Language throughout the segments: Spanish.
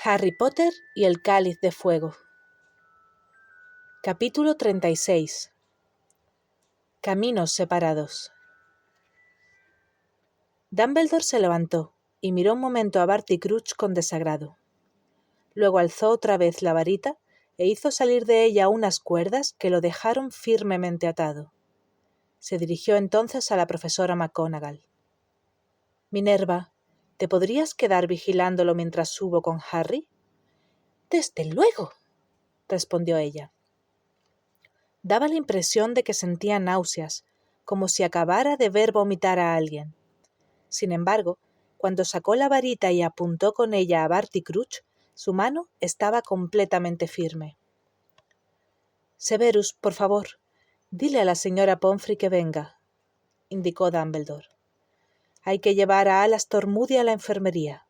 Harry Potter y el Cáliz de Fuego. Capítulo 36. Caminos separados. Dumbledore se levantó y miró un momento a Barty Crouch con desagrado. Luego alzó otra vez la varita e hizo salir de ella unas cuerdas que lo dejaron firmemente atado. Se dirigió entonces a la profesora McGonagall. «Minerva, ¿te podrías quedar vigilándolo mientras subo con Harry?» «Desde luego», respondió ella. Daba la impresión de que sentía náuseas, como si acabara de ver vomitar a alguien. Sin embargo, cuando sacó la varita y apuntó con ella a Barty Crouch, su mano estaba completamente firme. «Severus, por favor, dile a la señora Pomfrey que venga», indicó Dumbledore. «Hay que llevar a Alastor Moody a la enfermería.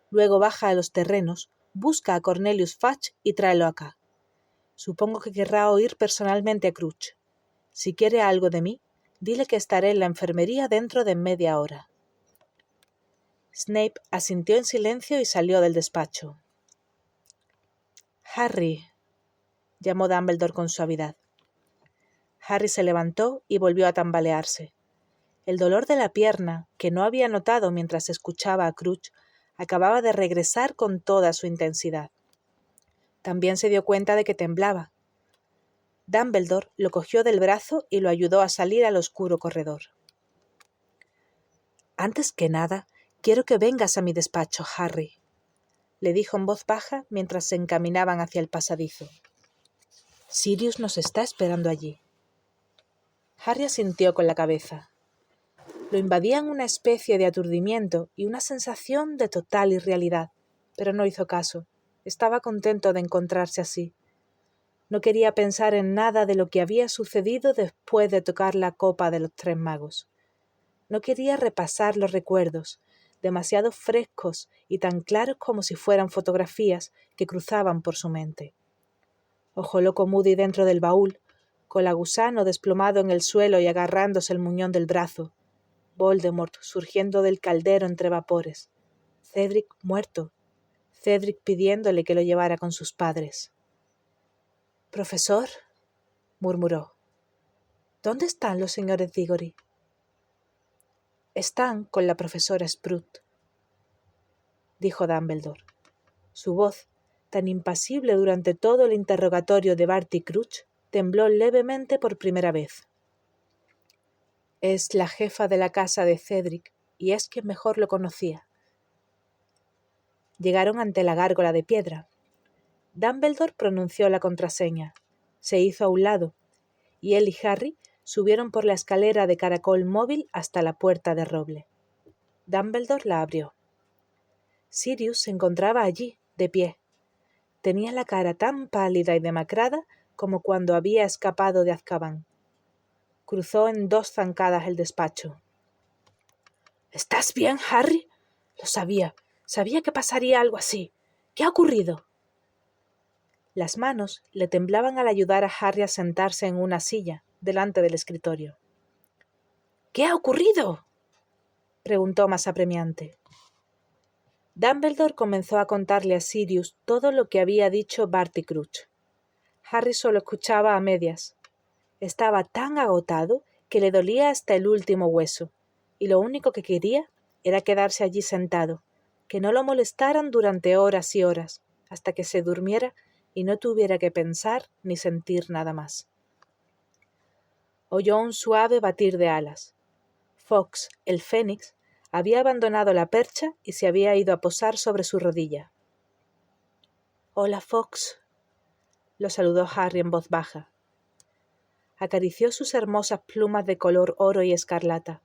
Luego baja a los terrenos, busca a Cornelius Fudge y tráelo acá. Supongo que querrá oír personalmente a Crouch. Si quiere algo de mí, dile que estaré en la enfermería dentro de media hora». Snape asintió en silencio y salió del despacho. «Harry», llamó Dumbledore con suavidad. Harry se levantó y volvió a tambalearse. El dolor de la pierna, que no había notado mientras escuchaba a Crouch, acababa de regresar con toda su intensidad. También se dio cuenta de que temblaba. Dumbledore lo cogió del brazo y lo ayudó a salir al oscuro corredor. «Antes que nada, quiero que vengas a mi despacho, Harry», le dijo en voz baja mientras se encaminaban hacia el pasadizo. «Sirius nos está esperando allí». Harry asintió con la cabeza. Lo invadían una especie de aturdimiento y una sensación de total irrealidad, pero no hizo caso. Estaba contento de encontrarse así. No quería pensar en nada de lo que había sucedido después de tocar la copa de los Tres Magos. No quería repasar los recuerdos, demasiado frescos y tan claros como si fueran fotografías que cruzaban por su mente. Ojo loco Moody dentro del baúl, Colagusano desplomado en el suelo y agarrándose el muñón del brazo, Voldemort surgiendo del caldero entre vapores, Cedric muerto, Cedric pidiéndole que lo llevara con sus padres. «Profesor», murmuró, «¿dónde están los señores Diggory?» «Están con la profesora Sprout», dijo Dumbledore. Su voz, tan impasible durante todo el interrogatorio de Barty Crouch, tembló levemente por primera vez. «Es la jefa de la casa de Cedric, y es quien mejor lo conocía». Llegaron ante la gárgola de piedra. Dumbledore pronunció la contraseña, se hizo a un lado, y él y Harry subieron por la escalera de caracol móvil hasta la puerta de roble. Dumbledore la abrió. Sirius se encontraba allí, de pie. Tenía la cara tan pálida y demacrada como cuando había escapado de Azkaban. Cruzó en 2 zancadas el despacho. «¿Estás bien, Harry?» «Lo sabía. Sabía que pasaría algo así. ¿Qué ha ocurrido?» Las manos le temblaban al ayudar a Harry a sentarse en una silla, delante del escritorio. «¿Qué ha ocurrido?», preguntó más apremiante. Dumbledore comenzó a contarle a Sirius todo lo que había dicho Barty Crouch. Harry solo escuchaba a medias. Estaba tan agotado que le dolía hasta el último hueso, y lo único que quería era quedarse allí sentado, que no lo molestaran durante horas y horas, hasta que se durmiera y no tuviera que pensar ni sentir nada más. Oyó un suave batir de alas. Fawkes, el fénix, había abandonado la percha y se había ido a posar sobre su rodilla. «Hola, Fawkes», lo saludó Harry en voz baja. Acarició sus hermosas plumas de color oro y escarlata.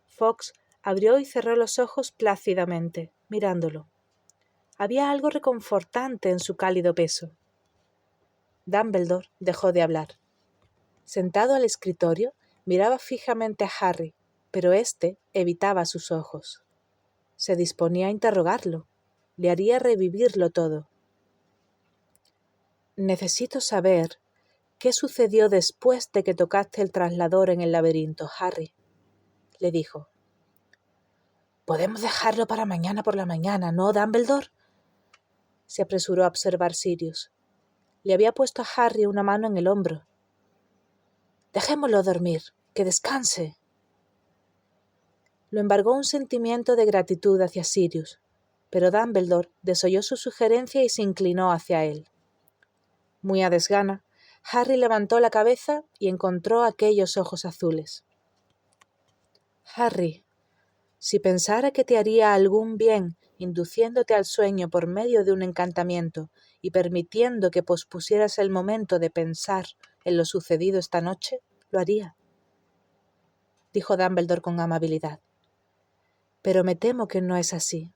Fawkes abrió y cerró los ojos plácidamente, mirándolo. Había algo reconfortante en su cálido peso. Dumbledore dejó de hablar. Sentado al escritorio, miraba fijamente a Harry, pero éste evitaba sus ojos. Se disponía a interrogarlo. Le haría revivirlo todo. «Necesito saber qué sucedió después de que tocaste el traslador en el laberinto, Harry», le dijo. «Podemos dejarlo para mañana por la mañana, ¿no, Dumbledore?», se apresuró a observar Sirius. Le había puesto a Harry una mano en el hombro. «Dejémoslo dormir, que descanse». Lo embargó un sentimiento de gratitud hacia Sirius, pero Dumbledore desoyó su sugerencia y se inclinó hacia él. Muy a desgana, Harry levantó la cabeza y encontró aquellos ojos azules. «Harry, si pensara que te haría algún bien induciéndote al sueño por medio de un encantamiento y permitiendo que pospusieras el momento de pensar en lo sucedido esta noche, lo haría», dijo Dumbledore con amabilidad. «Pero me temo que no es así.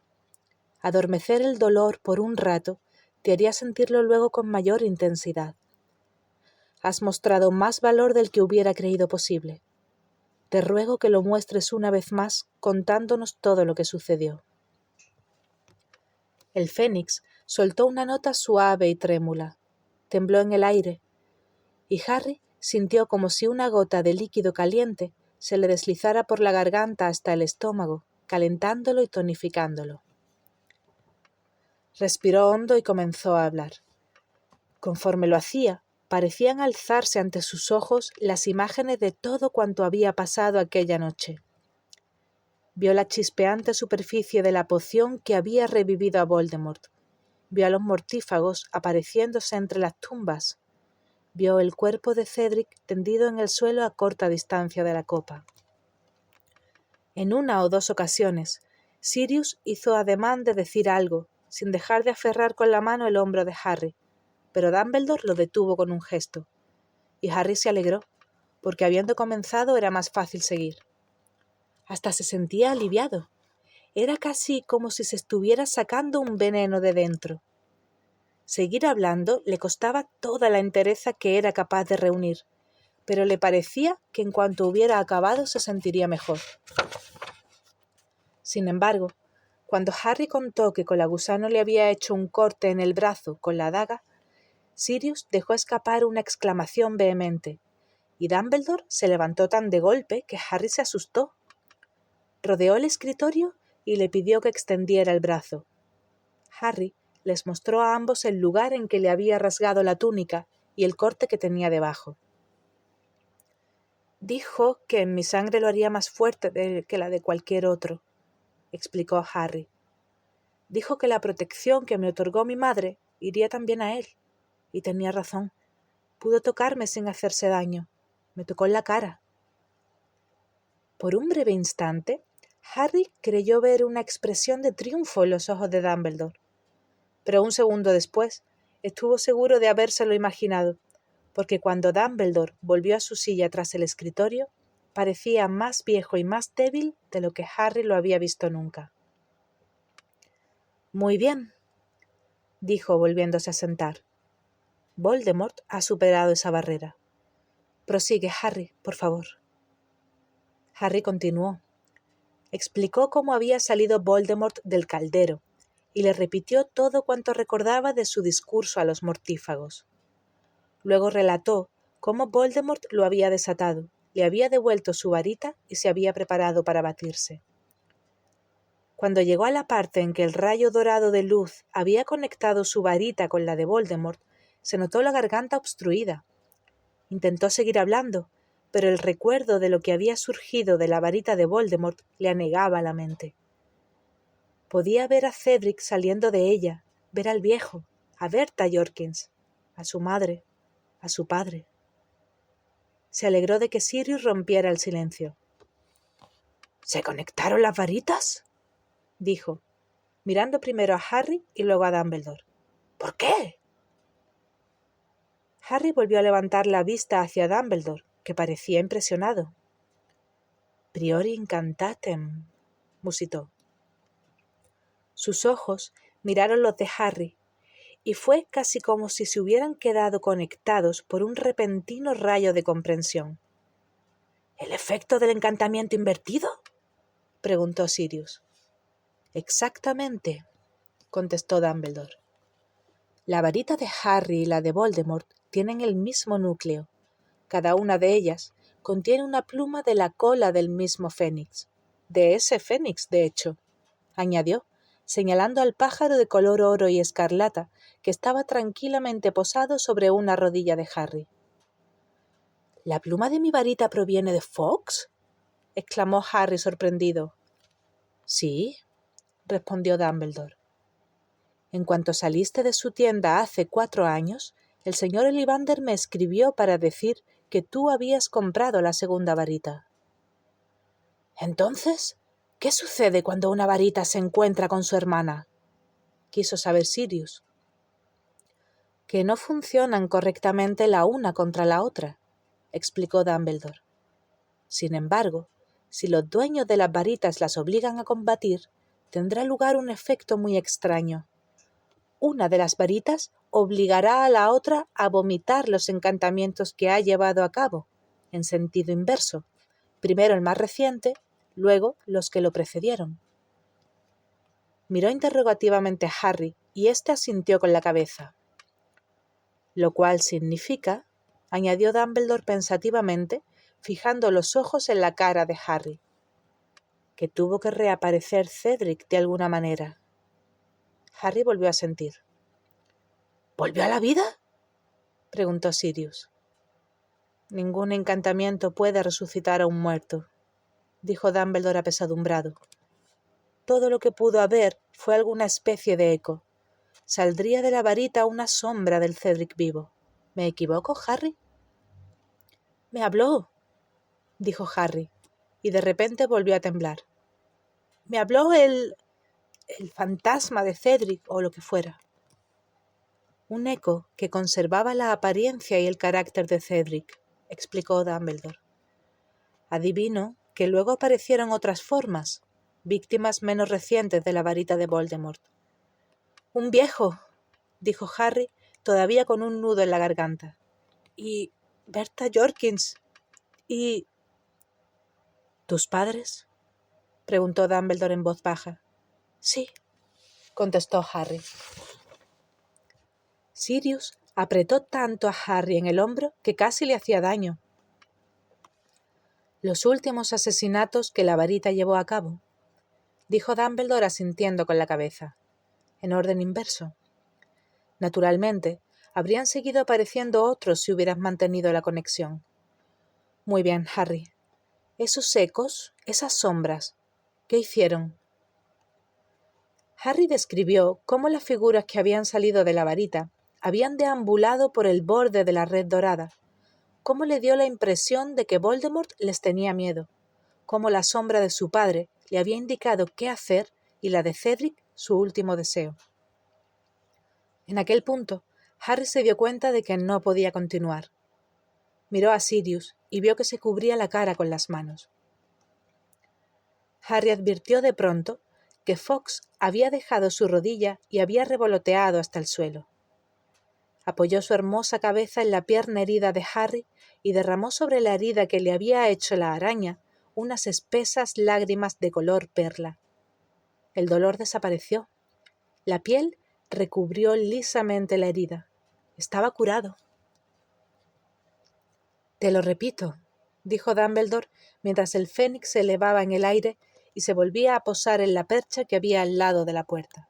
Adormecer el dolor por un rato te haría sentirlo luego con mayor intensidad. Has mostrado más valor del que hubiera creído posible. Te ruego que lo muestres una vez más contándonos todo lo que sucedió». El fénix soltó una nota suave y trémula. Tembló en el aire, y Harry sintió como si una gota de líquido caliente se le deslizara por la garganta hasta el estómago, calentándolo y tonificándolo. Respiró hondo y comenzó a hablar. Conforme lo hacía, parecían alzarse ante sus ojos las imágenes de todo cuanto había pasado aquella noche. Vio la chispeante superficie de la poción que había revivido a Voldemort. Vio a los mortífagos apareciéndose entre las tumbas. Vio el cuerpo de Cedric tendido en el suelo a corta distancia de la copa. En una o dos ocasiones, Sirius hizo ademán de decir algo, sin dejar de aferrar con la mano el hombro de Harry, pero Dumbledore lo detuvo con un gesto, y Harry se alegró, porque habiendo comenzado era más fácil seguir. Hasta se sentía aliviado. Era casi como si se estuviera sacando un veneno de dentro. Seguir hablando le costaba toda la entereza que era capaz de reunir, pero le parecía que en cuanto hubiera acabado se sentiría mejor. Sin embargo, cuando Harry contó que Colagusano le había hecho un corte en el brazo con la daga, Sirius dejó escapar una exclamación vehemente, y Dumbledore se levantó tan de golpe que Harry se asustó. Rodeó el escritorio y le pidió que extendiera el brazo. Harry les mostró a ambos el lugar en que le había rasgado la túnica y el corte que tenía debajo. «Dijo que en mi sangre lo haría más fuerte que la de cualquier otro», explicó Harry. «Dijo que la protección que me otorgó mi madre iría también a él. Y tenía razón. Pudo tocarme sin hacerse daño. Me tocó en la cara». Por un breve instante, Harry creyó ver una expresión de triunfo en los ojos de Dumbledore. Pero un segundo después estuvo seguro de habérselo imaginado, porque cuando Dumbledore volvió a su silla tras el escritorio, parecía más viejo y más débil de lo que Harry lo había visto nunca. «Muy bien», dijo volviéndose a sentar. «Voldemort ha superado esa barrera. Prosigue, Harry, por favor». Harry continuó. Explicó cómo había salido Voldemort del caldero y le repitió todo cuanto recordaba de su discurso a los mortífagos. Luego relató cómo Voldemort lo había desatado, le había devuelto su varita y se había preparado para batirse. Cuando llegó a la parte en que el rayo dorado de luz había conectado su varita con la de Voldemort, se notó la garganta obstruida. Intentó seguir hablando, pero el recuerdo de lo que había surgido de la varita de Voldemort le anegaba la mente. Podía ver a Cedric saliendo de ella, ver al viejo, a Berta Jorkins, a su madre, a su padre. Se alegró de que Sirius rompiera el silencio. «¿Se conectaron las varitas?», dijo, mirando primero a Harry y luego a Dumbledore. «¿Por qué?». Harry volvió a levantar la vista hacia Dumbledore, que parecía impresionado. «Priori incantatem», musitó. Sus ojos miraron los de Harry, y fue casi como si se hubieran quedado conectados por un repentino rayo de comprensión. «¿El efecto del encantamiento invertido?», preguntó Sirius. «Exactamente», contestó Dumbledore. La varita de Harry y la de Voldemort tienen el mismo núcleo. Cada una de ellas contiene una pluma de la cola del mismo fénix. De ese fénix, de hecho, añadió, señalando al pájaro de color oro y escarlata que estaba tranquilamente posado sobre una rodilla de Harry. —¿La pluma de mi varita proviene de Fawkes? —exclamó Harry sorprendido. —Sí —respondió Dumbledore—. En cuanto saliste de su tienda hace 4 años, el señor Ollivander me escribió para decir que tú habías comprado la segunda varita. —Entonces, ¿qué sucede cuando una varita se encuentra con su hermana? —quiso saber Sirius. —Que no funcionan correctamente la una contra la otra —explicó Dumbledore—. Sin embargo, si los dueños de las varitas las obligan a combatir, tendrá lugar un efecto muy extraño. Una de las varitas obligará a la otra a vomitar los encantamientos que ha llevado a cabo, en sentido inverso, primero el más reciente, luego los que lo precedieron. Miró interrogativamente a Harry y éste asintió con la cabeza. Lo cual significa, añadió Dumbledore pensativamente, fijando los ojos en la cara de Harry, que tuvo que reaparecer Cedric de alguna manera. Harry volvió a asentir. —¿Volvió a la vida? —preguntó Sirius. —Ningún encantamiento puede resucitar a un muerto —dijo Dumbledore apesadumbrado. Todo lo que pudo haber fue alguna especie de eco. Saldría de la varita una sombra del Cedric vivo. ¿Me equivoco, Harry? —Me habló —dijo Harry, y de repente volvió a temblar—. Me habló el fantasma de Cedric o lo que fuera. Un eco que conservaba la apariencia y el carácter de Cedric —explicó Dumbledore—. Adivino que luego aparecieron otras formas, víctimas menos recientes de la varita de Voldemort. —Un viejo —dijo Harry, todavía con un nudo en la garganta—. Y Bertha Jorkins. Y... —¿Tus padres? —preguntó Dumbledore en voz baja. —Sí —contestó Harry. Sirius apretó tanto a Harry en el hombro que casi le hacía daño. —Los últimos asesinatos que la varita llevó a cabo —dijo Dumbledore asintiendo con la cabeza—, en orden inverso. Naturalmente, habrían seguido apareciendo otros si hubieras mantenido la conexión. Muy bien, Harry. Esos ecos, esas sombras, ¿qué hicieron? Harry describió cómo las figuras que habían salido de la varita habían deambulado por el borde de la red dorada, cómo le dio la impresión de que Voldemort les tenía miedo, cómo la sombra de su padre le había indicado qué hacer y la de Cedric su último deseo. En aquel punto, Harry se dio cuenta de que no podía continuar. Miró a Sirius y vio que se cubría la cara con las manos. Harry advirtió de pronto que Fawkes había dejado su rodilla y había revoloteado hasta el suelo. Apoyó su hermosa cabeza en la pierna herida de Harry y derramó sobre la herida que le había hecho la araña unas espesas lágrimas de color perla. El dolor desapareció. La piel recubrió lisamente la herida. Estaba curado. —Te lo repito —dijo Dumbledore mientras el fénix se elevaba en el aire y se volvía a posar en la percha que había al lado de la puerta.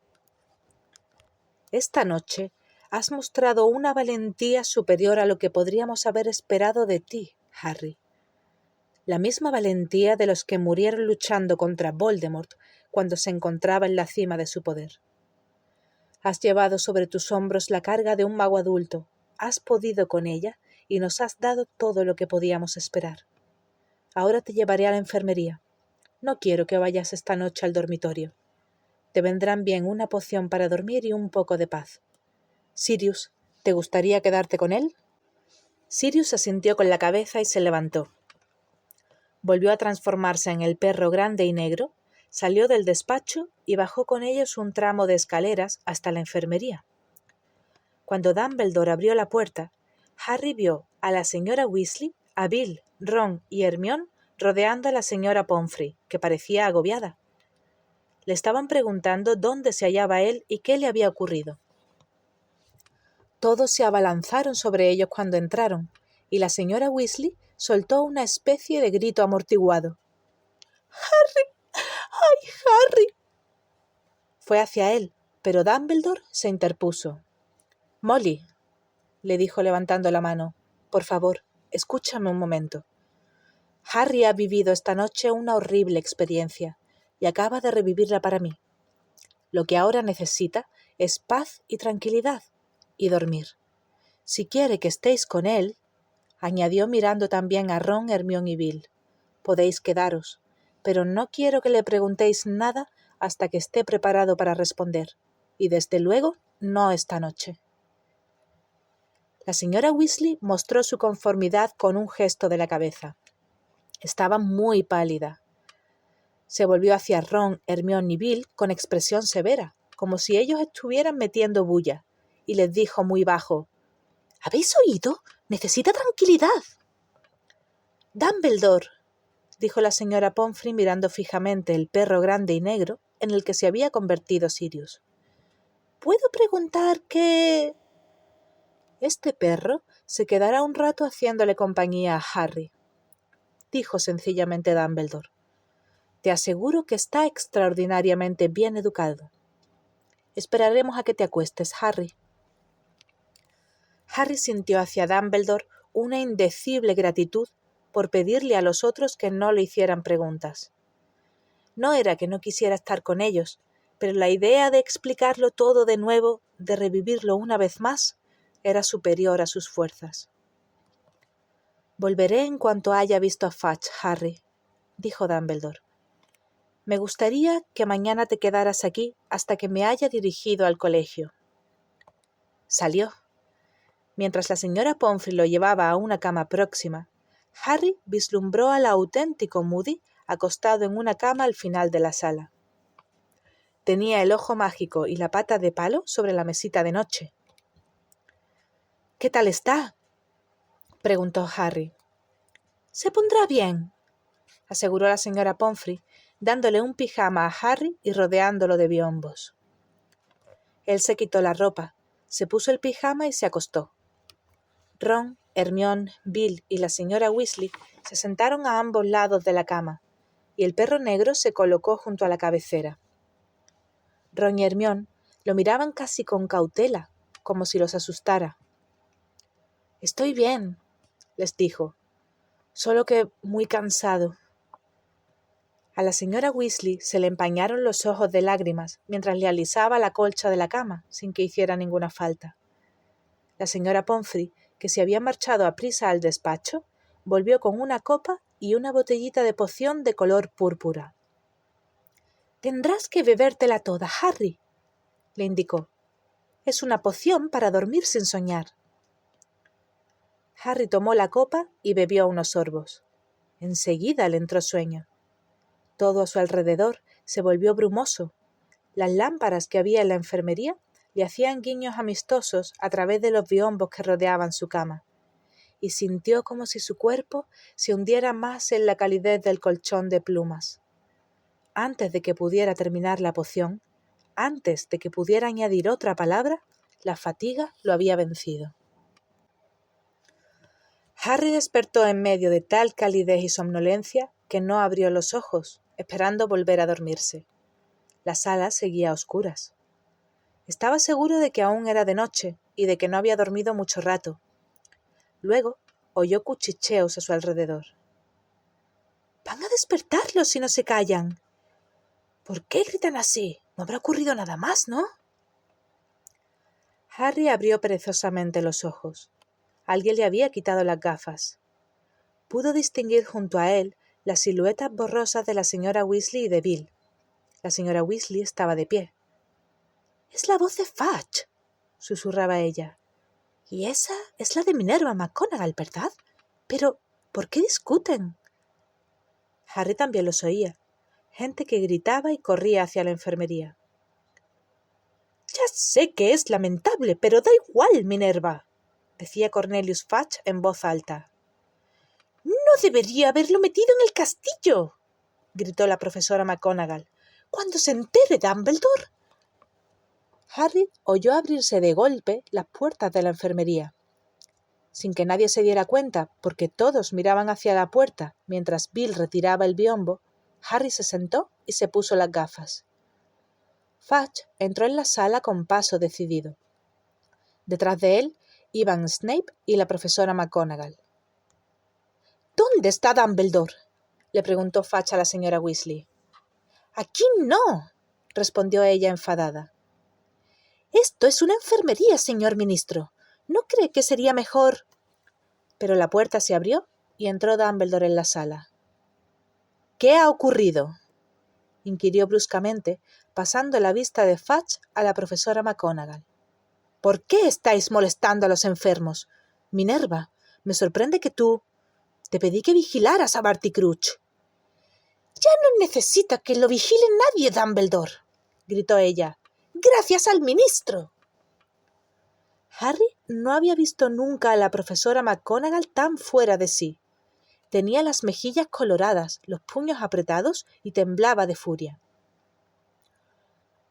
Esta noche has mostrado una valentía superior a lo que podríamos haber esperado de ti, Harry. La misma valentía de los que murieron luchando contra Voldemort cuando se encontraba en la cima de su poder. Has llevado sobre tus hombros la carga de un mago adulto, has podido con ella y nos has dado todo lo que podíamos esperar. Ahora te llevaré a la enfermería. No quiero que vayas esta noche al dormitorio. Te vendrán bien una poción para dormir y un poco de paz. Sirius, ¿te gustaría quedarte con él? Sirius asintió con la cabeza y se levantó. Volvió a transformarse en el perro grande y negro, salió del despacho y bajó con ellos un tramo de escaleras hasta la enfermería. Cuando Dumbledore abrió la puerta, Harry vio a la señora Weasley, a Bill, Ron y Hermione rodeando a la señora Pomfrey, que parecía agobiada. Le estaban preguntando dónde se hallaba él y qué le había ocurrido. Todos se abalanzaron sobre ellos cuando entraron, y la señora Weasley soltó una especie de grito amortiguado. —¡Harry! ¡Ay, Harry! Fue hacia él, pero Dumbledore se interpuso. «Molly», le dijo levantando la mano, «por favor, escúchame un momento. Harry ha vivido esta noche una horrible experiencia y acaba de revivirla para mí. Lo que ahora necesita es paz y tranquilidad y dormir. Si quiere que estéis con él», añadió mirando también a Ron, Hermione y Bill, «podéis quedaros, pero no quiero que le preguntéis nada hasta que esté preparado para responder, y desde luego no esta noche». La señora Weasley mostró su conformidad con un gesto de la cabeza. Estaba muy pálida. Se volvió hacia Ron, Hermione y Bill con expresión severa, como si ellos estuvieran metiendo bulla, y les dijo muy bajo: «¿Habéis oído? Necesita tranquilidad». «Dumbledore», dijo la señora Pomfrey mirando fijamente el perro grande y negro en el que se había convertido Sirius. «¿Puedo preguntar qué...?» «Este perro se quedará un rato haciéndole compañía a Harry», dijo sencillamente Dumbledore. «Te aseguro que está extraordinariamente bien educado. Esperaremos a que te acuestes, Harry». Harry sintió hacia Dumbledore una indecible gratitud por pedirle a los otros que no le hicieran preguntas. No era que no quisiera estar con ellos, pero la idea de explicarlo todo de nuevo, de revivirlo una vez más, era superior a sus fuerzas. «Volveré en cuanto haya visto a Fudge, Harry», dijo Dumbledore. «Me gustaría que mañana te quedaras aquí hasta que me haya dirigido al colegio». Salió. Mientras la señora Pomfrey lo llevaba a una cama próxima, Harry vislumbró al auténtico Moody acostado en una cama al final de la sala. Tenía el ojo mágico y la pata de palo sobre la mesita de noche. «¿Qué tal está?», preguntó Harry. «Se pondrá bien», aseguró la señora Pomfrey, dándole un pijama a Harry y rodeándolo de biombos. Él se quitó la ropa, se puso el pijama y se acostó. Ron, Hermione, Bill y la señora Weasley se sentaron a ambos lados de la cama, y el perro negro se colocó junto a la cabecera. Ron y Hermione lo miraban casi con cautela, como si los asustara. «Estoy bien», les dijo, «solo que muy cansado». A la señora Weasley se le empañaron los ojos de lágrimas mientras le alisaba la colcha de la cama, sin que hiciera ninguna falta. La señora Pomfrey, que se había marchado aprisa al despacho, volvió con una copa y una botellita de poción de color púrpura. «Tendrás que bebértela toda, Harry», le indicó. «Es una poción para dormir sin soñar». Harry tomó la copa y bebió unos sorbos. Enseguida le entró sueño. Todo a su alrededor se volvió brumoso. Las lámparas que había en la enfermería le hacían guiños amistosos a través de los biombos que rodeaban su cama, y sintió como si su cuerpo se hundiera más en la calidez del colchón de plumas. Antes de que pudiera terminar la poción, antes de que pudiera añadir otra palabra, la fatiga lo había vencido. Harry despertó en medio de tal calidez y somnolencia que no abrió los ojos, esperando volver a dormirse. La sala seguía a oscuras. Estaba seguro de que aún era de noche y de que no había dormido mucho rato. Luego oyó cuchicheos a su alrededor. «Van a despertarlos si no se callan». «¿Por qué gritan así? No habrá ocurrido nada más, ¿no?». Harry abrió perezosamente los ojos. Alguien le había quitado las gafas. Pudo distinguir junto a él las siluetas borrosas de la señora Weasley y de Bill. La señora Weasley estaba de pie. «Es la voz de Fudge», susurraba ella. «Y esa es la de Minerva McGonagall, ¿verdad? Pero, ¿por qué discuten?». Harry también los oía. Gente que gritaba y corría hacia la enfermería. «Ya sé que es lamentable, pero da igual, Minerva», decía Cornelius Fudge en voz alta. «No debería haberlo metido en el castillo», gritó la profesora McGonagall. «Cuando se entere Dumbledore». Harry oyó abrirse de golpe las puertas de la enfermería. Sin que nadie se diera cuenta, porque todos miraban hacia la puerta mientras Bill retiraba el biombo, Harry se sentó y se puso las gafas. Fudge entró en la sala con paso decidido. Detrás de él iban Snape y la profesora McGonagall. —¿Dónde está Dumbledore? —le preguntó Fudge a la señora Weasley. —Aquí no —respondió ella enfadada. —Esto es una enfermería, señor ministro. ¿No cree que sería mejor? Pero la puerta se abrió y entró Dumbledore en la sala. —¿Qué ha ocurrido? —inquirió bruscamente, pasando la vista de Fudge a la profesora McGonagall. —¿Por qué estáis molestando a los enfermos? Minerva, me sorprende que tú... Te pedí que vigilaras a Barty Crouch. —Ya no necesita que lo vigile nadie, Dumbledore —gritó ella—. ¡Gracias al ministro! Harry no había visto nunca a la profesora McGonagall tan fuera de sí. Tenía las mejillas coloradas, los puños apretados y temblaba de furia.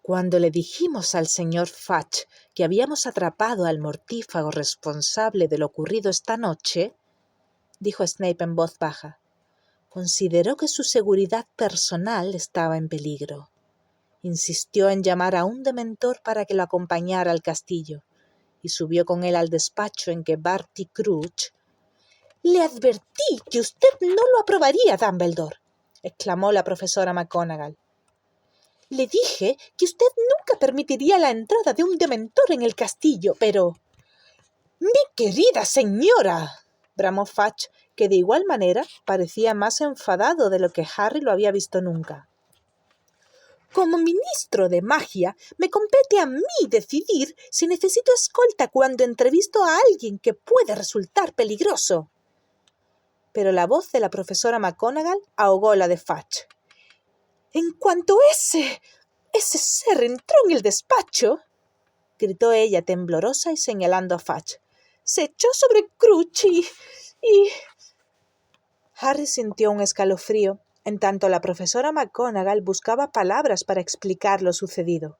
Cuando le dijimos al señor Fudge que habíamos atrapado al mortífago responsable de lo ocurrido esta noche, dijo Snape en voz baja, consideró que su seguridad personal estaba en peligro. Insistió en llamar a un dementor para que lo acompañara al castillo y subió con él al despacho en que Barty Crouch... —Le advertí que usted no lo aprobaría, Dumbledore —exclamó la profesora McGonagall. Le dije que usted nunca permitiría la entrada de un dementor en el castillo, pero... —¡Mi querida señora! —bramó Fudge, que de igual manera parecía más enfadado de lo que Harry lo había visto nunca. Como ministro de magia, me compete a mí decidir si necesito escolta cuando entrevisto a alguien que puede resultar peligroso. Pero la voz de la profesora McGonagall ahogó la de Fudge. —En cuanto ese ser entró en el despacho —gritó ella temblorosa y señalando a Fudge—, se echó sobre Crouch y... Harry sintió un escalofrío, en tanto la profesora McGonagall buscaba palabras para explicar lo sucedido.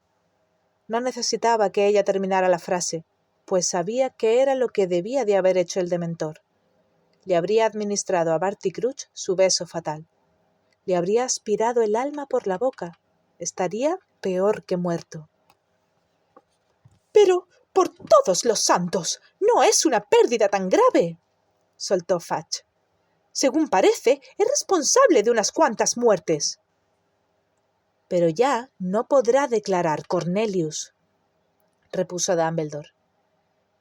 No necesitaba que ella terminara la frase, pues sabía que era lo que debía de haber hecho el dementor. Le habría administrado a Barty Crouch su beso fatal. Le habría aspirado el alma por la boca. Estaría peor que muerto. —Pero, por todos los santos, no es una pérdida tan grave —soltó Fudge—. Según parece, es responsable de unas cuantas muertes. —Pero ya no podrá declarar, Cornelius —repuso Dumbledore.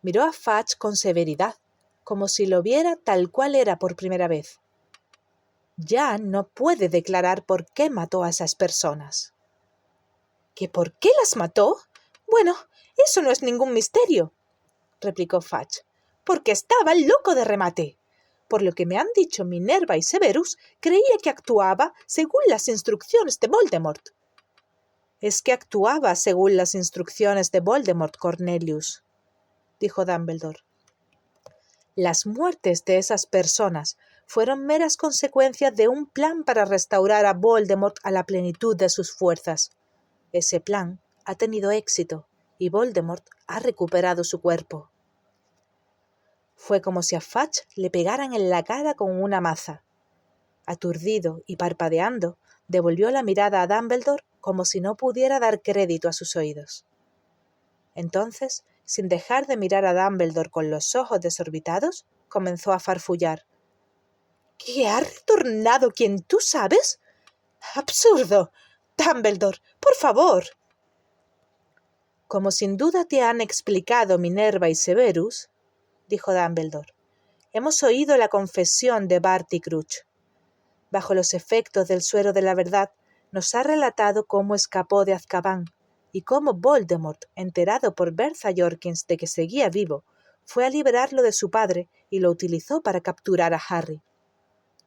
Miró a Fudge con severidad, como si lo viera tal cual era por primera vez. Ya no puede declarar por qué mató a esas personas. —¿Que por qué las mató? Bueno, eso no es ningún misterio —replicó Fudge—, porque estaba loco de remate. Por lo que me han dicho Minerva y Severus, creía que actuaba según las instrucciones de Voldemort. —Es que actuaba según las instrucciones de Voldemort, Cornelius —dijo Dumbledore. Las muertes de esas personas fueron meras consecuencias de un plan para restaurar a Voldemort a la plenitud de sus fuerzas. Ese plan ha tenido éxito y Voldemort ha recuperado su cuerpo. Fue como si a Fudge le pegaran en la cara con una maza. Aturdido y parpadeando, devolvió la mirada a Dumbledore como si no pudiera dar crédito a sus oídos. Entonces, sin dejar de mirar a Dumbledore con los ojos desorbitados, comenzó a farfullar. —¿Que ha retornado quien tú sabes? ¡Absurdo! Dumbledore, por favor. —Como sin duda te han explicado Minerva y Severus —dijo Dumbledore—, hemos oído la confesión de Barty Crouch. Bajo los efectos del suero de la verdad, nos ha relatado cómo escapó de Azkaban y cómo Voldemort, enterado por Bertha Jorkins de que seguía vivo, fue a liberarlo de su padre y lo utilizó para capturar a Harry.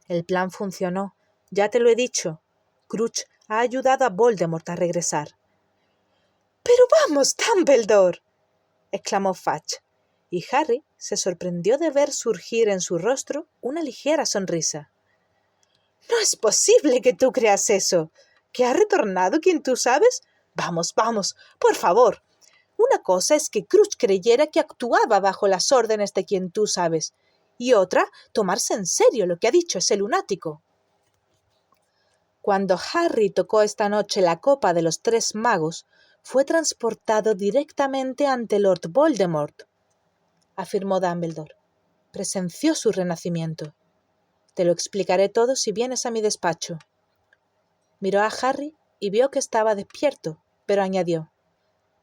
El plan funcionó, ya te lo he dicho. Crouch ha ayudado a Voldemort a regresar. —¡Pero vamos, Dumbledore! —exclamó Fudge, y Harry se sorprendió de ver surgir en su rostro una ligera sonrisa. —No es posible que tú creas eso. ¿Que ha retornado quien tú sabes? Vamos, vamos, por favor. Una cosa es que Crouch creyera que actuaba bajo las órdenes de quien tú sabes, y otra, tomarse en serio lo que ha dicho ese lunático. Cuando Harry tocó esta noche la copa de los 3 magos, fue transportado directamente ante Lord Voldemort, afirmó Dumbledore. Presenció su renacimiento. Te lo explicaré todo si vienes a mi despacho. Miró a Harry y vio que estaba despierto, pero añadió: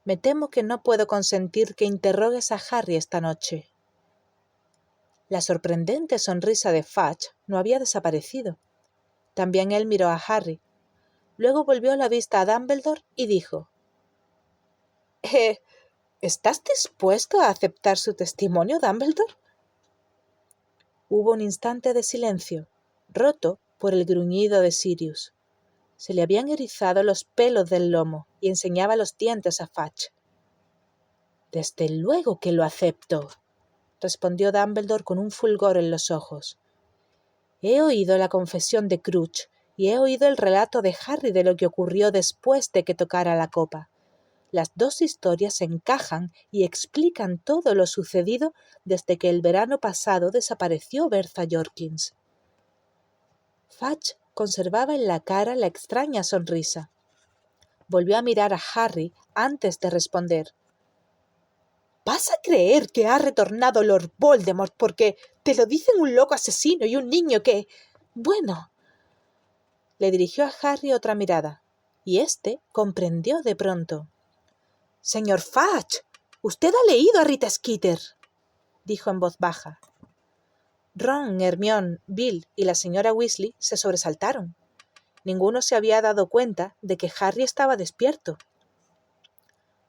me temo que no puedo consentir que interrogues a Harry esta noche. La sorprendente sonrisa de Fudge no había desaparecido. También él miró a Harry. Luego volvió la vista a Dumbledore y dijo: ¿estás dispuesto a aceptar su testimonio, Dumbledore? Hubo un instante de silencio, roto por el gruñido de Sirius. Se le habían erizado los pelos del lomo y enseñaba los dientes a Fudge. «Desde luego que lo acepto», respondió Dumbledore con un fulgor en los ojos. «He oído la confesión de Crouch y he oído el relato de Harry de lo que ocurrió después de que tocara la copa. Las dos historias encajan y explican todo lo sucedido desde que el verano pasado desapareció Bertha Jorkins». Fudge conservaba en la cara la extraña sonrisa. Volvió a mirar a Harry antes de responder. «¿Vas a creer que ha retornado Lord Voldemort porque te lo dicen un loco asesino y un niño que... Bueno...» Le dirigió a Harry otra mirada, y éste comprendió de pronto. «Señor Fudge, usted ha leído a Rita Skeeter», dijo en voz baja. Ron, Hermione, Bill y la señora Weasley se sobresaltaron. Ninguno se había dado cuenta de que Harry estaba despierto.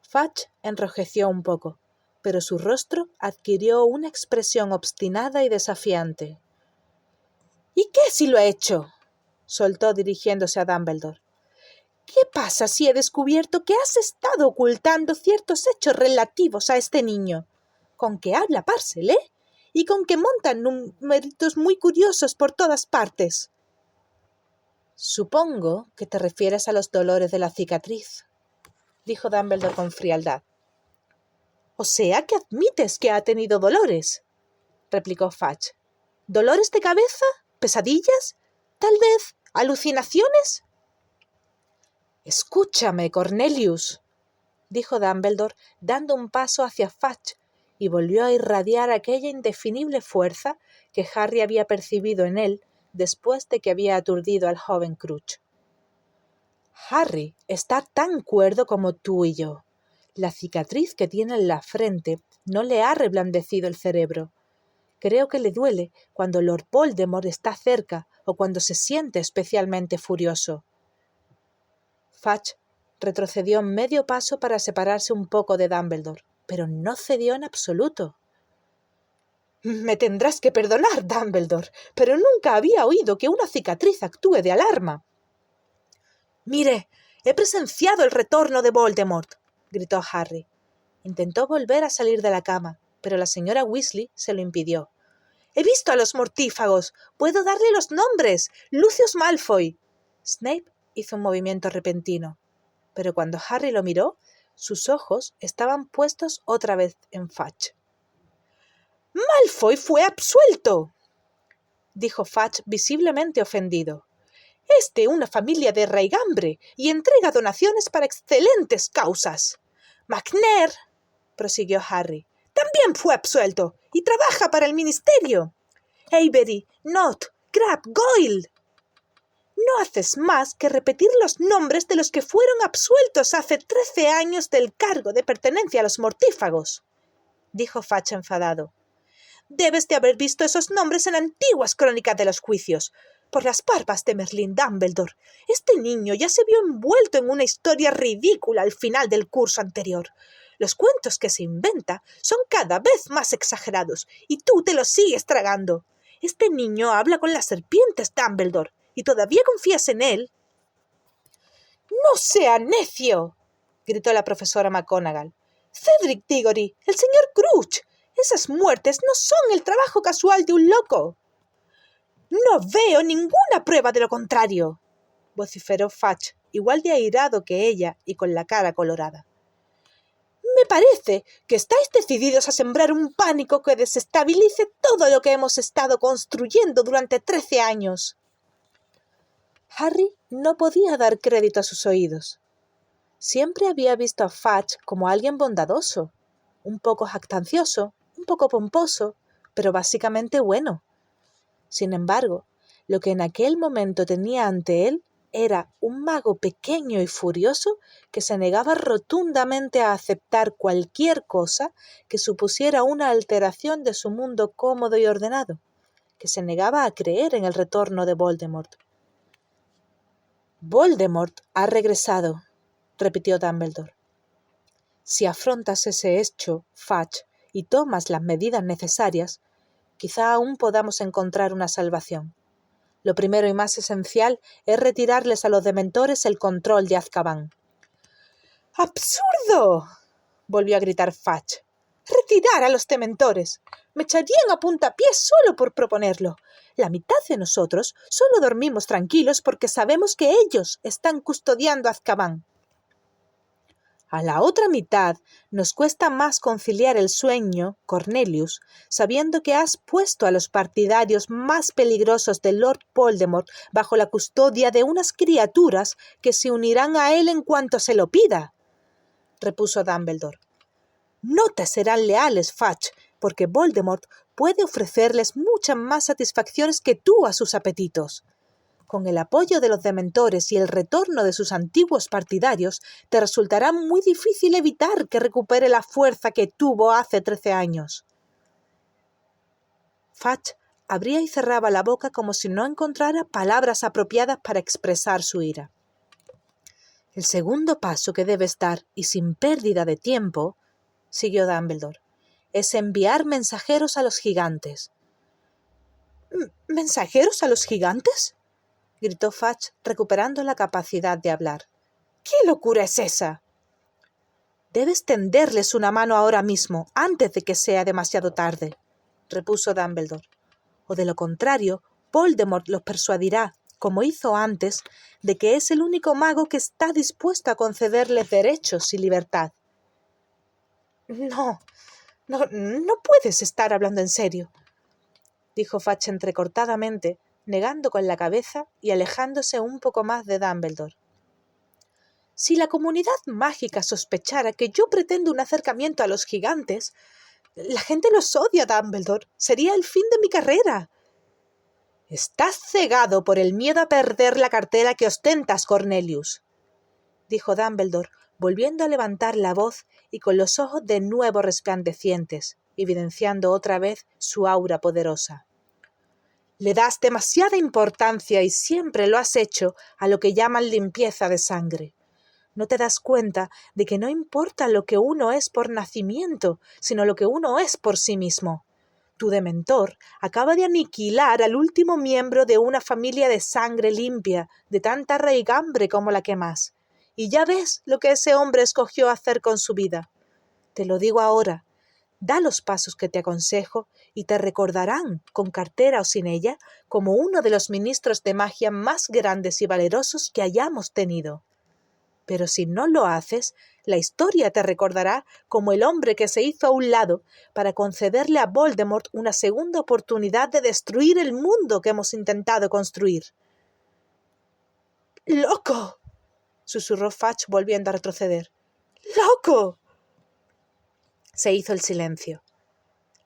Fudge enrojeció un poco, pero su rostro adquirió una expresión obstinada y desafiante. «¿Y qué si lo he hecho?», soltó dirigiéndose a Dumbledore. «¿Qué pasa si he descubierto que has estado ocultando ciertos hechos relativos a este niño? Con que habla Parcel, y con que montan numeritos muy curiosos por todas partes». «Supongo que te refieres a los dolores de la cicatriz», dijo Dumbledore con frialdad. «O sea que admites que ha tenido dolores», replicó Fudge. «¿Dolores de cabeza? ¿Pesadillas? ¿Tal vez alucinaciones?» «Escúchame, Cornelius», dijo Dumbledore, dando un paso hacia Fudge, y volvió a irradiar aquella indefinible fuerza que Harry había percibido en él después de que había aturdido al joven Crouch. «Harry está tan cuerdo como tú y yo. La cicatriz que tiene en la frente no le ha reblandecido el cerebro. Creo que le duele cuando Lord Voldemort está cerca o cuando se siente especialmente furioso». Fudge retrocedió medio paso para separarse un poco de Dumbledore, pero no cedió en absoluto. «Me tendrás que perdonar, Dumbledore, pero nunca había oído que una cicatriz actúe de alarma». «Mire, he presenciado el retorno de Voldemort», gritó Harry. Intentó volver a salir de la cama, pero la señora Weasley se lo impidió. «He visto a los mortífagos. Puedo darle los nombres. Lucius Malfoy». Snape hizo un movimiento repentino, pero cuando Harry lo miró, sus ojos estaban puestos otra vez en Fudge. «¡Malfoy fue absuelto!», dijo Fudge visiblemente ofendido. «Es de una familia de raigambre y entrega donaciones para excelentes causas. McNair», prosiguió Harry, «también fue absuelto y trabaja para el ministerio. Avery, Nott, Crabbe, Goyle. No haces más que repetir los nombres de los que fueron absueltos hace 13 años del cargo de pertenencia a los mortífagos», dijo Fudge enfadado. «Debes de haber visto esos nombres en antiguas crónicas de los juicios. Por las barbas de Merlín Dumbledore, este niño ya se vio envuelto en una historia ridícula al final del curso anterior. Los cuentos que se inventa son cada vez más exagerados y tú te los sigues tragando. Este niño habla con las serpientes, Dumbledore, y todavía confías en él». «¡No sea necio!», gritó la profesora McGonagall. «Cedric Diggory, el señor Crouch. Esas muertes no son el trabajo casual de un loco». «No veo ninguna prueba de lo contrario», vociferó Fudge, igual de airado que ella y con la cara colorada. «Me parece que estáis decididos a sembrar un pánico que desestabilice todo lo que hemos estado construyendo durante 13 años». Harry no podía dar crédito a sus oídos. Siempre había visto a Fudge como alguien bondadoso, un poco jactancioso, un poco pomposo, pero básicamente bueno. Sin embargo, lo que en aquel momento tenía ante él era un mago pequeño y furioso que se negaba rotundamente a aceptar cualquier cosa que supusiera una alteración de su mundo cómodo y ordenado, que se negaba a creer en el retorno de Voldemort. «Voldemort ha regresado», repitió Dumbledore. «Si afrontas ese hecho, Fudge, y tomas las medidas necesarias, quizá aún podamos encontrar una salvación. Lo primero y más esencial es retirarles a los dementores el control de Azkaban». «¡Absurdo!», volvió a gritar Fudge. «¡Retirar a los dementores! Me echarían a puntapiés solo por proponerlo. La mitad de nosotros solo dormimos tranquilos porque sabemos que ellos están custodiando Azkaban. A la otra mitad nos cuesta más conciliar el sueño, Cornelius, sabiendo que has puesto a los partidarios más peligrosos de Lord Voldemort bajo la custodia de unas criaturas que se unirán a él en cuanto se lo pida», repuso Dumbledore. «No te serán leales, Fudge, porque Voldemort puede ofrecerles muchas más satisfacciones que tú a sus apetitos. Con el apoyo de los dementores y el retorno de sus antiguos partidarios, te resultará muy difícil evitar que recupere la fuerza que tuvo hace 13 años. Fudge abría y cerraba la boca como si no encontrara palabras apropiadas para expresar su ira. «El segundo paso que debes dar, y sin pérdida de tiempo», siguió Dumbledore, «es enviar mensajeros a los gigantes». «¿Mensajeros a los gigantes?», gritó Fudge, recuperando la capacidad de hablar. «¿Qué locura es esa?». «Debes tenderles una mano ahora mismo, antes de que sea demasiado tarde», repuso Dumbledore. «O de lo contrario, Voldemort los persuadirá, como hizo antes, de que es el único mago que está dispuesto a concederles derechos y libertad». No puedes estar hablando en serio», dijo Fudge entrecortadamente, negando con la cabeza y alejándose un poco más de Dumbledore. «Si la comunidad mágica sospechara que yo pretendo un acercamiento a los gigantes, la gente los odia, Dumbledore. Sería el fin de mi carrera». «Estás cegado por el miedo a perder la cartera que ostentas, Cornelius», dijo Dumbledore, volviendo a levantar la voz y con los ojos de nuevo resplandecientes, evidenciando otra vez su aura poderosa. «Le das demasiada importancia, y siempre lo has hecho, a lo que llaman limpieza de sangre. ¿No te das cuenta de que no importa lo que uno es por nacimiento, sino lo que uno es por sí mismo? Tu dementor acaba de aniquilar al último miembro de una familia de sangre limpia, de tanta raigambre como la que más. Y ya ves lo que ese hombre escogió hacer con su vida. Te lo digo ahora. Da los pasos que te aconsejo y te recordarán, con cartera o sin ella, como uno de los ministros de magia más grandes y valerosos que hayamos tenido. Pero si no lo haces, la historia te recordará como el hombre que se hizo a un lado para concederle a Voldemort una segunda oportunidad de destruir el mundo que hemos intentado construir». «¡Loco!», susurró Fudge volviendo a retroceder. «¡Loco!». Se hizo el silencio.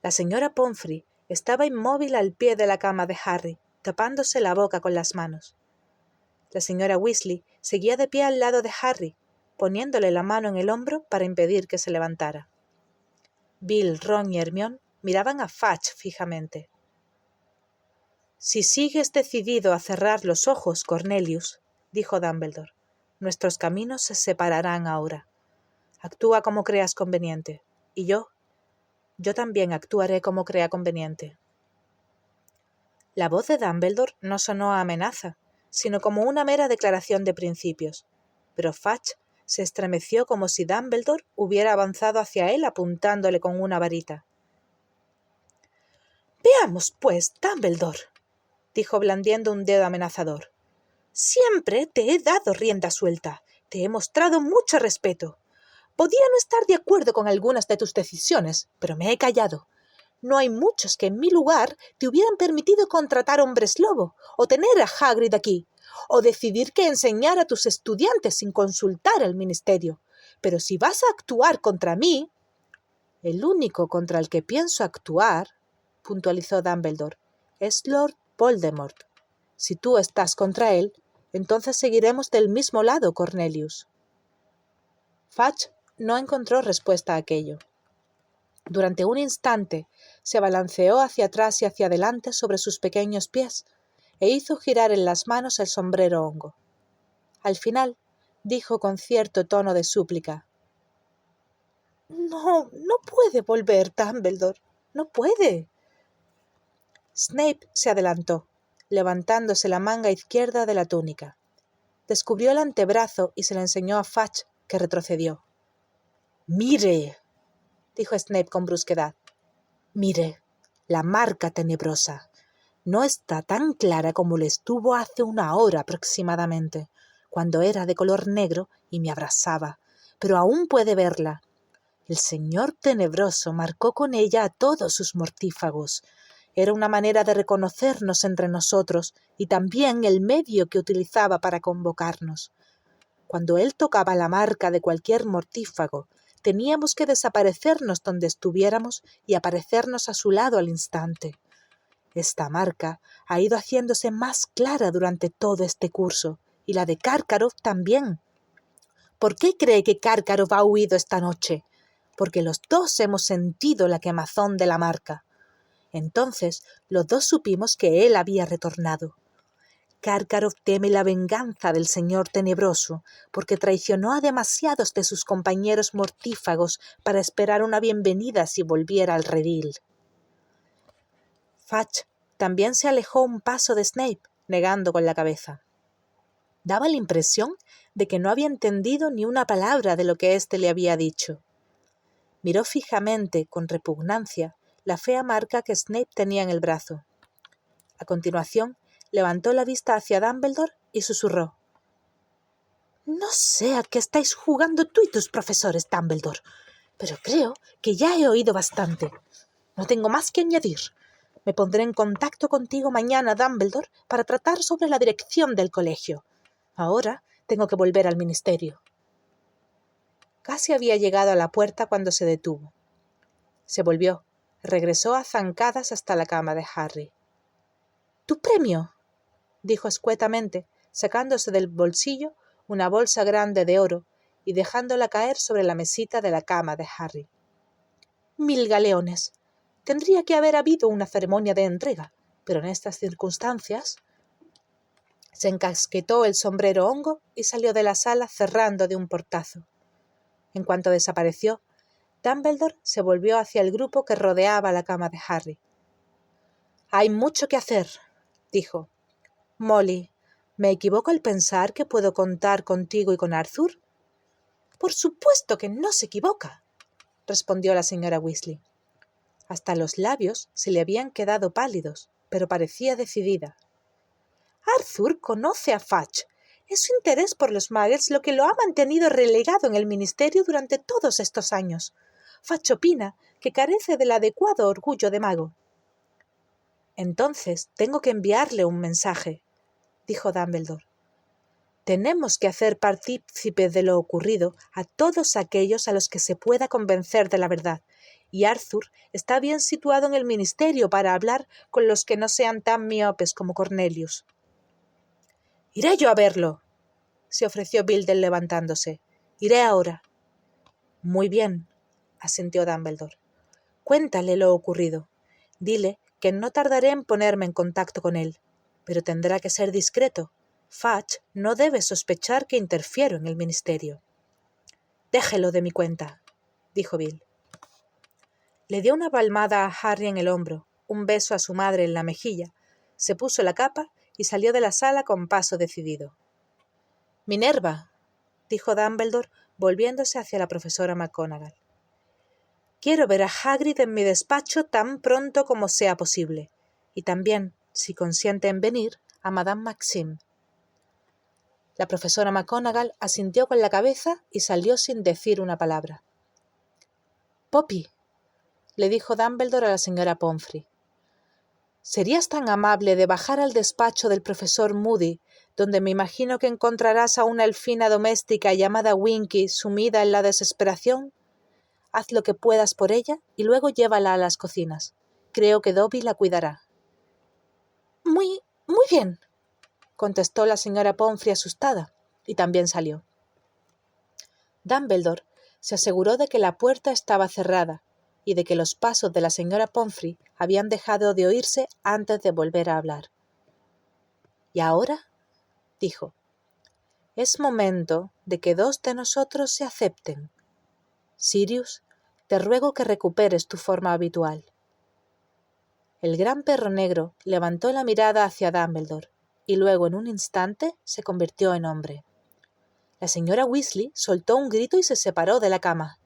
La señora Pomfrey estaba inmóvil al pie de la cama de Harry, tapándose la boca con las manos. La señora Weasley seguía de pie al lado de Harry, poniéndole la mano en el hombro para impedir que se levantara. Bill, Ron y Hermione miraban a Fudge fijamente. «Si sigues decidido a cerrar los ojos, Cornelius», dijo Dumbledore, «nuestros caminos se separarán ahora. Actúa como creas conveniente, y yo también actuaré como crea conveniente». La voz de Dumbledore no sonó a amenaza, sino como una mera declaración de principios, pero Fudge se estremeció como si Dumbledore hubiera avanzado hacia él apuntándole con una varita. «Veamos, pues, Dumbledore», dijo blandiendo un dedo amenazador. «Siempre te he dado rienda suelta, te he mostrado mucho respeto. Podía no estar de acuerdo con algunas de tus decisiones, pero me he callado. No hay muchos que en mi lugar te hubieran permitido contratar hombres lobo o tener a Hagrid aquí, o decidir qué enseñar a tus estudiantes sin consultar al ministerio. Pero si vas a actuar contra mí... El único contra el que pienso actuar, puntualizó Dumbledore, es Lord Voldemort. Si tú estás contra él, entonces seguiremos del mismo lado, Cornelius. Fudge no encontró respuesta a aquello. Durante un instante se balanceó hacia atrás y hacia adelante sobre sus pequeños pies e hizo girar en las manos el sombrero hongo. Al final dijo con cierto tono de súplica: No puede volver, Dumbledore, no puede. Snape se adelantó, levantándose la manga izquierda de la túnica. Descubrió el antebrazo y se le enseñó a Fudge, que retrocedió. «Mire», dijo Snape con brusquedad. «Mire, la marca tenebrosa. No está tan clara como lo estuvo hace una hora aproximadamente, cuando era de color negro y me abrasaba, pero aún puede verla. El señor tenebroso marcó con ella a todos sus mortífagos. Era una manera de reconocernos entre nosotros y también el medio que utilizaba para convocarnos. Cuando él tocaba la marca de cualquier mortífago, teníamos que desaparecernos donde estuviéramos y aparecernos a su lado al instante. Esta marca ha ido haciéndose más clara durante todo este curso, y la de Karkaroff también. ¿Por qué cree que Karkaroff ha huido esta noche? Porque los dos hemos sentido la quemazón de la marca. Entonces los dos supimos que él había retornado. Karkaroff teme la venganza del señor tenebroso, porque traicionó a demasiados de sus compañeros mortífagos para esperar una bienvenida si volviera al redil. Fudge también se alejó un paso de Snape, negando con la cabeza. Daba la impresión de que no había entendido ni una palabra de lo que éste le había dicho. Miró fijamente, con repugnancia, la fea marca que Snape tenía en el brazo. A continuación, levantó la vista hacia Dumbledore y susurró: «No sé a qué estáis jugando tú y tus profesores, Dumbledore, pero creo que ya he oído bastante. No tengo más que añadir. Me pondré en contacto contigo mañana, Dumbledore, para tratar sobre la dirección del colegio. Ahora tengo que volver al ministerio». Casi había llegado a la puerta cuando se detuvo. Se volvió, regresó a zancadas hasta la cama de Harry. «¿Tu premio?», dijo escuetamente, sacándose del bolsillo una bolsa grande de oro y dejándola caer sobre la mesita de la cama de Harry. «1000 galeones. Tendría que haber habido una ceremonia de entrega, pero en estas circunstancias...». Se encasquetó el sombrero hongo y salió de la sala cerrando de un portazo. En cuanto desapareció, Dumbledore se volvió hacia el grupo que rodeaba la cama de Harry. «Hay mucho que hacer», dijo. «Molly, ¿me equivoco al pensar que puedo contar contigo y con Arthur?» «Por supuesto que no se equivoca», respondió la señora Weasley. Hasta los labios se le habían quedado pálidos, pero parecía decidida. «Arthur conoce a Fudge. Es su interés por los Muggles lo que lo ha mantenido relegado en el ministerio durante todos estos años. Fudge opina que carece del adecuado orgullo de mago». «Entonces tengo que enviarle un mensaje», dijo Dumbledore. «Tenemos que hacer partícipes de lo ocurrido a todos aquellos a los que se pueda convencer de la verdad, y Arthur está bien situado en el ministerio para hablar con los que no sean tan miopes como Cornelius». «Iré yo a verlo», se ofreció Bildel levantándose. «Iré ahora». «Muy bien», asintió Dumbledore. «Cuéntale lo ocurrido. Dile que no tardaré en ponerme en contacto con él, pero tendrá que ser discreto. Fudge no debe sospechar que interfiero en el ministerio». «Déjelo de mi cuenta», dijo Bill. Le dio una palmada a Harry en el hombro, un beso a su madre en la mejilla, se puso la capa y salió de la sala con paso decidido. «Minerva», dijo Dumbledore, volviéndose hacia la profesora McGonagall. «Quiero ver a Hagrid en mi despacho tan pronto como sea posible, y también, si consiente en venir, a Madame Maxime». La profesora McGonagall asintió con la cabeza y salió sin decir una palabra. «Poppy», le dijo Dumbledore a la señora Pomfrey, «¿serías tan amable de bajar al despacho del profesor Moody donde me imagino que encontrarás a una elfina doméstica llamada Winky sumida en la desesperación. Haz lo que puedas por ella y luego llévala a las cocinas. Creo que Dobby la cuidará. Muy bien, contestó la señora Pomfrey asustada, y también salió. Dumbledore se aseguró de que la puerta estaba cerrada y de que los pasos de la señora Pomfrey habían dejado de oírse antes de volver a hablar. ¿Y ahora?, dijo. Es momento de que dos de nosotros se acepten. Sirius, te ruego que recuperes tu forma habitual. El gran perro negro levantó la mirada hacia Dumbledore y luego en un instante se convirtió en hombre. La señora Weasley soltó un grito y se separó de la cama.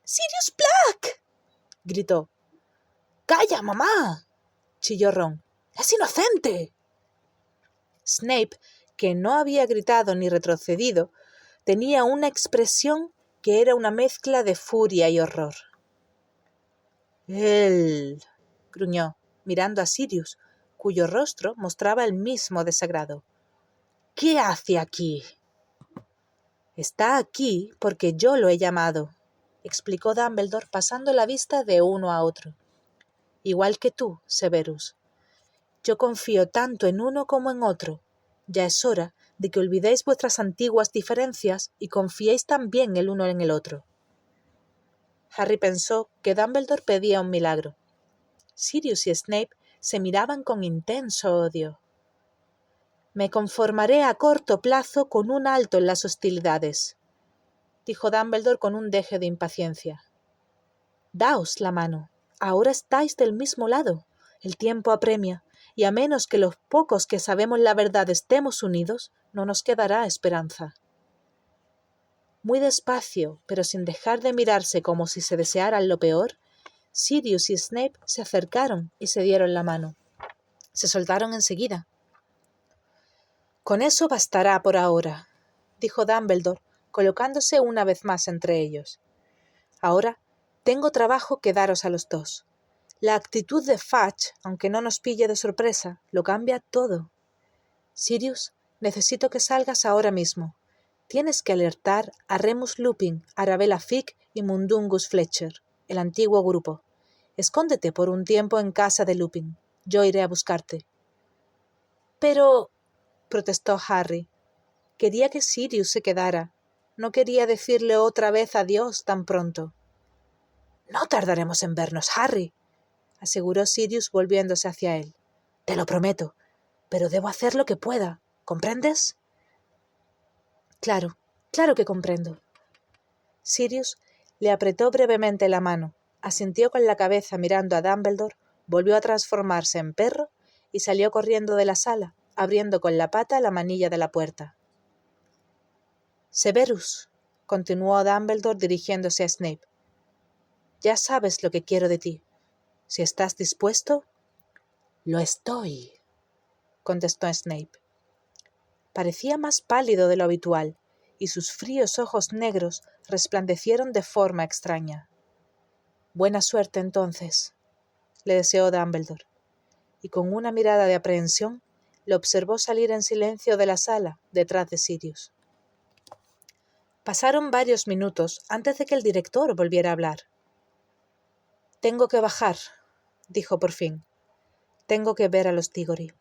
¡Sirius Black!, gritó. ¡Calla, mamá!, chilló Ron. ¡Es inocente! Snape, que no había gritado ni retrocedido, tenía una expresión que era una mezcla de furia y horror. «Él», gruñó, mirando a Sirius, cuyo rostro mostraba el mismo desagrado. «¿Qué hace aquí?» «Está aquí porque yo lo he llamado», explicó Dumbledore pasando la vista de uno a otro. «Igual que tú, Severus. Yo confío tanto en uno como en otro. Ya es hora de que olvidéis vuestras antiguas diferencias y confiéis también el uno en el otro». Harry pensó que Dumbledore pedía un milagro. Sirius y Snape se miraban con intenso odio. «Me conformaré a corto plazo con un alto en las hostilidades», dijo Dumbledore con un deje de impaciencia. «Daos la mano. Ahora estáis del mismo lado. El tiempo apremia, y a menos que los pocos que sabemos la verdad estemos unidos, no nos quedará esperanza». Muy despacio, pero sin dejar de mirarse como si se desearan lo peor, Sirius y Snape se acercaron y se dieron la mano. Se soltaron enseguida. «Con eso bastará por ahora», dijo Dumbledore, colocándose una vez más entre ellos. «Ahora tengo trabajo que daros a los dos. La actitud de Fudge, aunque no nos pille de sorpresa, lo cambia todo. Sirius, necesito que salgas ahora mismo. Tienes que alertar a Remus Lupin, Arabella Figg y Mundungus Fletcher, el antiguo grupo. Escóndete por un tiempo en casa de Lupin. Yo iré a buscarte». «Pero», protestó Harry, «quería que Sirius se quedara. No quería decirle otra vez adiós tan pronto». «No tardaremos en vernos, Harry», aseguró Sirius volviéndose hacia él. «Te lo prometo, pero debo hacer lo que pueda. ¿Comprendes?» «Claro, claro que comprendo». Sirius le apretó brevemente la mano, asintió con la cabeza mirando a Dumbledore, volvió a transformarse en perro y salió corriendo de la sala, abriendo con la pata la manilla de la puerta. «Severus», continuó Dumbledore dirigiéndose a Snape, «ya sabes lo que quiero de ti. Si estás dispuesto...» «Lo estoy», contestó Snape. Parecía más pálido de lo habitual, y sus fríos ojos negros resplandecieron de forma extraña. «Buena suerte, entonces», le deseó Dumbledore, y con una mirada de aprehensión le observó salir en silencio de la sala detrás de Sirius. Pasaron varios minutos antes de que el director volviera a hablar. «Tengo que bajar», dijo por fin. «Tengo que ver a los Diggory.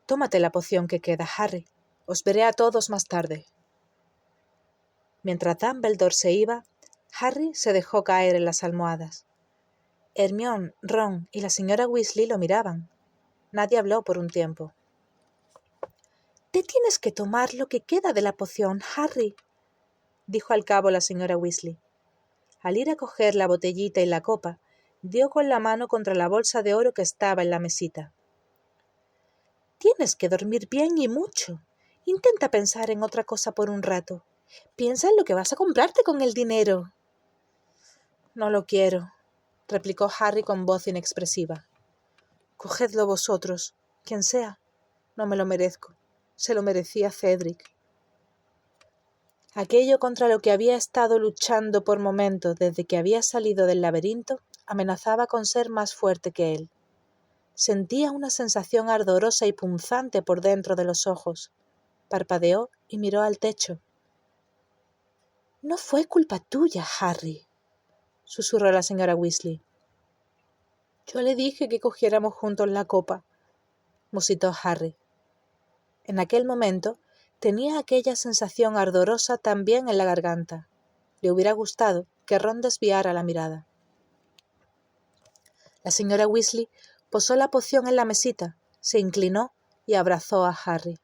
Tómate la poción que queda, Harry. Os veré a todos más tarde». Mientras Dumbledore se iba, Harry se dejó caer en las almohadas. Hermione, Ron y la señora Weasley lo miraban. Nadie habló por un tiempo. «Te tienes que tomar lo que queda de la poción, Harry», dijo al cabo la señora Weasley. Al ir a coger la botellita y la copa, dio con la mano contra la bolsa de oro que estaba en la mesita. «Tienes que dormir bien y mucho. Intenta pensar en otra cosa por un rato. Piensa en lo que vas a comprarte con el dinero». «No lo quiero», replicó Harry con voz inexpresiva. «Cogedlo vosotros, quien sea. No me lo merezco. Se lo merecía Cedric». Aquello contra lo que había estado luchando por momentos desde que había salido del laberinto amenazaba con ser más fuerte que él. Sentía una sensación ardorosa y punzante por dentro de los ojos. Parpadeó y miró al techo. «No fue culpa tuya, Harry», susurró la señora Weasley. «Yo le dije que cogiéramos juntos la copa», musitó Harry. En aquel momento tenía aquella sensación ardorosa también en la garganta. Le hubiera gustado que Ron desviara la mirada. La señora Weasley posó la poción en la mesita, se inclinó y abrazó a Harry.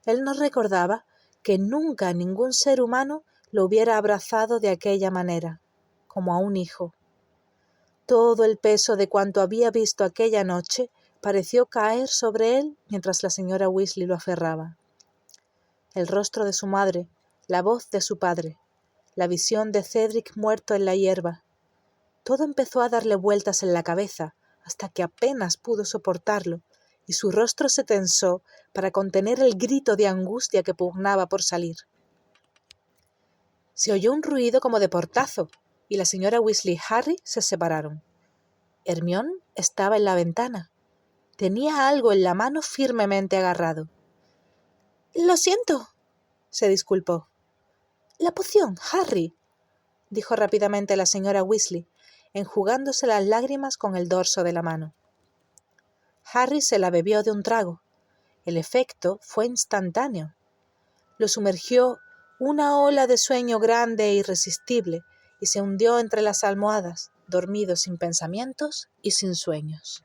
Él no recordaba que nunca ningún ser humano lo hubiera abrazado de aquella manera, como a un hijo. Todo el peso de cuanto había visto aquella noche pareció caer sobre él mientras la señora Weasley lo aferraba. El rostro de su madre, la voz de su padre, la visión de Cedric muerto en la hierba. Todo empezó a darle vueltas en la cabeza hasta que apenas pudo soportarlo y su rostro se tensó para contener el grito de angustia que pugnaba por salir. Se oyó un ruido como de portazo y la señora Weasley y Harry se separaron. Hermione estaba en la ventana. Tenía algo en la mano firmemente agarrado. «Lo siento», se disculpó. «La poción, Harry», dijo rápidamente la señora Weasley, enjugándose las lágrimas con el dorso de la mano. Harry se la bebió de un trago. El efecto fue instantáneo. Lo sumergió una ola de sueño grande e irresistible y se hundió entre las almohadas, dormido sin pensamientos y sin sueños.